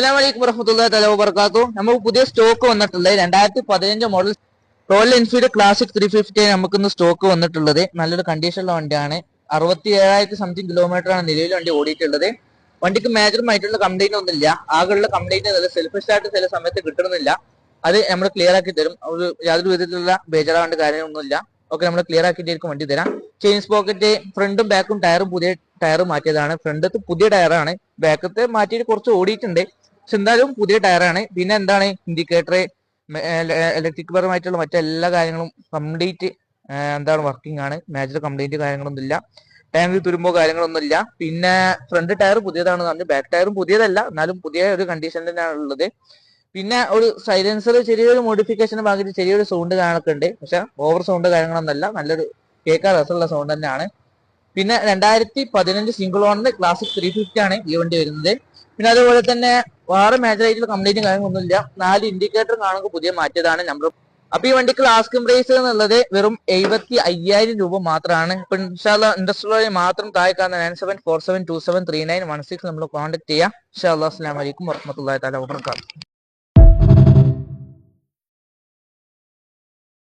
അസ്സലാമു വറഹ്മത്തുള്ളാഹി തആല വബറകാതുഹു. നമുക്ക് പുതിയ സ്റ്റോക്ക് വന്നിട്ടുള്ളത് 2015 മോഡൽ റോയൽ എൻഫീൽഡ് ക്ലാസിക് 350 നമുക്ക് ഇന്ന് സ്റ്റോക്ക് വന്നിട്ടുള്ളത്. നല്ലൊരു കണ്ടീഷനുള്ള വണ്ടിയാണ്. 67,000 സംതിങ് കിലോമീറ്റർ ആണ് നിലവിൽ വണ്ടി ഓടിയിട്ടുള്ളത്. വണ്ടിക്ക് മേജറുമായിട്ടുള്ള കംപ്ലൈന്റ് ഒന്നുമില്ല. ആകെയുള്ള കംപ്ലൈന്റ് സെൽഫ് സ്റ്റാർട്ട് ചില സമയത്ത് കിട്ടുന്നില്ല. അത് നമ്മൾ ക്ലിയർ ആക്കി തരും. യാതൊരു വിധത്തിലുള്ള ബേജാറാവേണ്ട കാര്യമൊന്നുമില്ല. ഓക്കെ, നമ്മൾ ക്ലിയർ ആക്കിയിട്ടായിരിക്കും വണ്ടി തരാം. ചെയിൻ സ്പോക്കറ്റ്, ഫ്രണ്ടും ബാക്കും ടയറും പുതിയ ടയർ മാറ്റിയതാണ്. ഫ്രണ്ടത്ത് പുതിയ ടയറാണ്, ബാക്കത്തെ മാറ്റിയിട്ട് കുറച്ച് ഓടിയിട്ടുണ്ട്. പക്ഷെ എന്തായാലും പുതിയ ടയറാണ്. പിന്നെ എന്താണ് ഇൻഡിക്കേറ്റർ, ഇലക്ട്രിക് പരമായിട്ടുള്ള മറ്റെല്ലാ കാര്യങ്ങളും കംപ്ലീറ്റ് എന്താണ് വർക്കിംഗ് ആണ്. മേജർ കംപ്ലൈന്റ് കാര്യങ്ങളൊന്നും ഇല്ല. ടാങ്കിൽ തുരുമ്പോ കാര്യങ്ങളൊന്നും ഇല്ല. പിന്നെ ഫ്രണ്ട് ടയർ പുതിയതാണെന്ന് പറഞ്ഞു, ബാക്ക് ടയറും പുതിയതല്ല, എന്നാലും പുതിയ ഒരു കണ്ടീഷൻ തന്നെയാണ് ഉള്ളത്. പിന്നെ ഒരു സൈലൻസർ ചെറിയൊരു മോഡിഫിക്കേഷന് ഭാഗത്ത് ചെറിയൊരു സൗണ്ട് കാണൊക്കെ ഉണ്ട്. പക്ഷെ ഓവർ സൗണ്ട് കാര്യങ്ങളൊന്നല്ല, നല്ലൊരു കേൾക്കാൻ രസമുള്ള സൗണ്ട് തന്നെയാണ്. പിന്നെ 2015 സിംഗിൾ ഓണർ ക്ലാസിക് 350 ആണ് ഈ വണ്ടി വരുന്നത്. പിന്നെ അതുപോലെ തന്നെ വേറെ മേജർ ആയിട്ടുള്ള കംപ്ലൈന്റും കാര്യങ്ങളൊന്നുമില്ല. 4 ഇൻഡിക്കേറ്റർ കാണുമ്പോൾ പുതിയ മാറ്റിയതാണ് നമ്പർ. അപ്പൊ ഈ വണ്ടിക്ക് ആസ്കിംഗ് പ്രൈസ് എന്നുള്ളത് വെറും 75,000 രൂപ മാത്രമാണ്. ഇപ്പൊ ഇൻഷാല്ലാ ഇൻഡസ്ട്രിയൽ മാത്രം താഴെക്കാവുന്ന 9747273916 നമ്മൾ കോൺടാക്ട് ചെയ്യാം. ഇൻഷാല്ലാ. അസ്സലാമു അലൈക്കും വറഹ്മത്തുള്ളാഹി തആല വബറകാതുഹു.